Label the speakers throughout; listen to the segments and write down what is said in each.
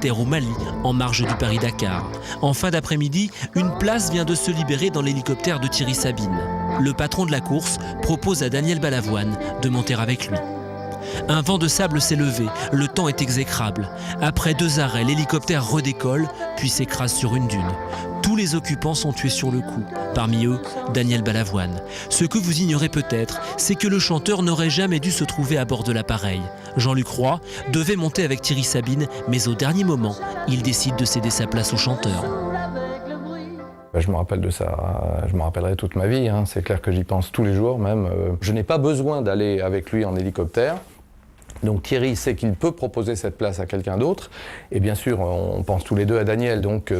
Speaker 1: militaire au Mali, en marge du Paris-Dakar. En fin d'après-midi, une place vient de se libérer dans l'hélicoptère de Thierry Sabine. Le patron de la course propose à Daniel Balavoine de monter avec lui. Un vent de sable s'est levé, le temps est exécrable. Après 2 arrêts, l'hélicoptère redécolle, puis s'écrase sur une dune. Tous les occupants sont tués sur le coup, parmi eux Daniel Balavoine. Ce que vous ignorez peut-être, c'est que le chanteur n'aurait jamais dû se trouver à bord de l'appareil. Jean-Luc Roy devait monter avec Thierry Sabine, mais au dernier moment, il décide de céder sa place au chanteur.
Speaker 2: Je me rappelle de ça, je me rappellerai toute ma vie, hein. C'est clair que j'y pense tous les jours même. Je n'ai pas besoin d'aller avec lui en hélicoptère. Donc Thierry sait qu'il peut proposer cette place à quelqu'un d'autre. Et bien sûr, on pense tous les deux à Daniel, donc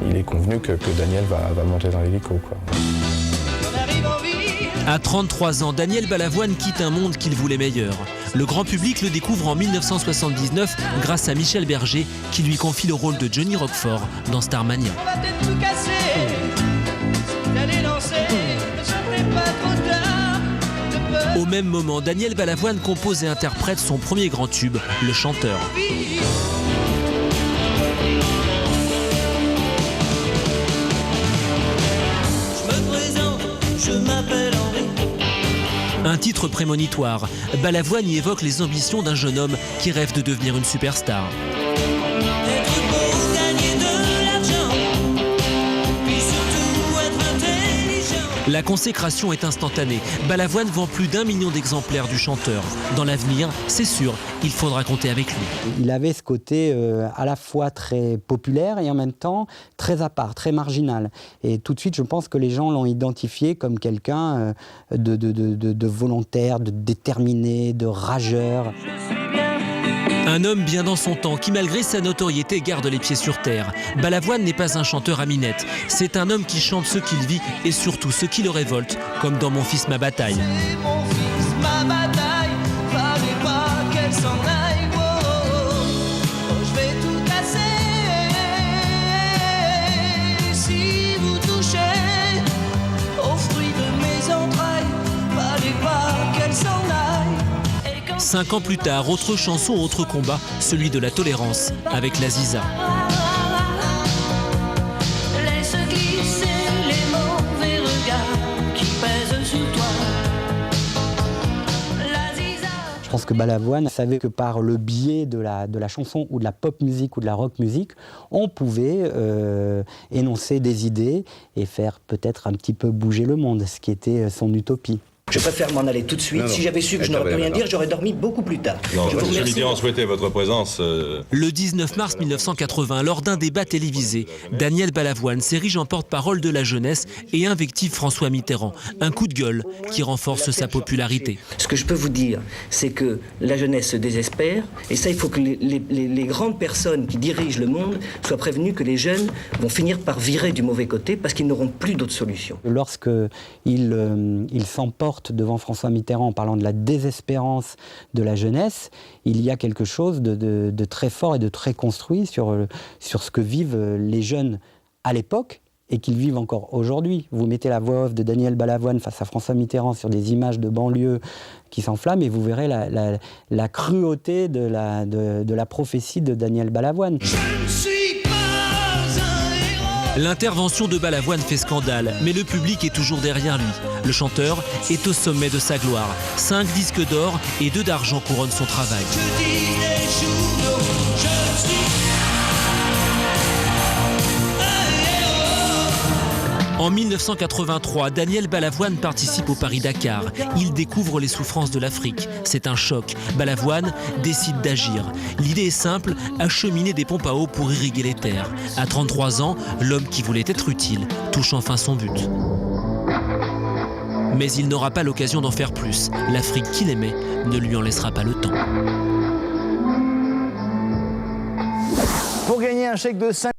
Speaker 2: il est convenu que Daniel va monter dans l'hélico, quoi.
Speaker 1: À 33 ans, Daniel Balavoine quitte un monde qu'il voulait meilleur. Le grand public le découvre en 1979 grâce à Michel Berger qui lui confie le rôle de Johnny Roquefort dans Starmania. Au même moment, Daniel Balavoine compose et interprète son premier grand tube, Le Chanteur. Je m'appelle Henri. Un titre prémonitoire. Balavoine y évoque les ambitions d'un jeune homme qui rêve de devenir une superstar. La consécration est instantanée. Balavoine vend plus d'1 million d'exemplaires du chanteur. Dans l'avenir, c'est sûr, il faudra compter avec lui.
Speaker 3: Il avait ce côté à la fois très populaire et en même temps très à part, très marginal. Et tout de suite, je pense que les gens l'ont identifié comme quelqu'un de volontaire, de déterminé, de rageur.
Speaker 1: Un homme bien dans son temps qui, malgré sa notoriété, garde les pieds sur terre. Balavoine n'est pas un chanteur à minette. C'est un homme qui chante ce qu'il vit et surtout ce qui le révolte, comme dans Mon fils, ma bataille.
Speaker 4: Mon fils, ma bataille, fallait pas qu'elle s'en aille. Oh, oh, oh, je vais tout casser. Si vous touchez aux fruits de mes entrailles, fallait pas qu'elle s'en aille.
Speaker 1: 5 ans plus tard, autre chanson, autre combat, celui de la tolérance, avec la Ziza.
Speaker 4: Laisse glisser les mauvais regards qui pèsent sur toi. La Ziza.
Speaker 3: Je pense que Balavoine savait que par le biais de la chanson ou de la pop musique ou de la rock musique, on pouvait énoncer des idées et faire peut-être un petit peu bouger le monde, ce qui était son utopie.
Speaker 5: Je préfère m'en aller tout de suite. Si j'avais su que je n'aurais pu rien dire, j'aurais dormi beaucoup plus tard.
Speaker 6: Non, M. Mitterrand souhaitait votre présence.
Speaker 1: Le 19 mars 1980, lors d'un débat télévisé, Daniel Balavoine s'érige en porte-parole de la jeunesse et invective François Mitterrand. Un coup de gueule qui renforce sa popularité.
Speaker 5: Ce que je peux vous dire, c'est que la jeunesse se désespère. Et ça, il faut que les grandes personnes qui dirigent le monde soient prévenues que les jeunes vont finir par virer du mauvais côté parce qu'ils n'auront plus d'autre solution.
Speaker 3: Lorsqu'il s'emporte devant François Mitterrand en parlant de la désespérance de la jeunesse, il y a quelque chose de très fort et de très construit sur ce que vivent les jeunes à l'époque et qu'ils vivent encore aujourd'hui. Vous mettez la voix off de Daniel Balavoine face à François Mitterrand sur des images de banlieue qui s'enflamment et vous verrez la cruauté de la prophétie de Daniel Balavoine.
Speaker 1: L'intervention de Balavoine fait scandale, mais le public est toujours derrière lui. Le chanteur est au sommet de sa gloire. 5 disques d'or et 2 d'argent couronnent son travail. En 1983, Daniel Balavoine participe au Paris-Dakar. Il découvre les souffrances de l'Afrique. C'est un choc. Balavoine décide d'agir. L'idée est simple, acheminer des pompes à eau pour irriguer les terres. À 33 ans, l'homme qui voulait être utile touche enfin son but. Mais il n'aura pas l'occasion d'en faire plus. L'Afrique qu'il aimait ne lui en laissera pas le temps.
Speaker 7: Pour gagner un chèque de 5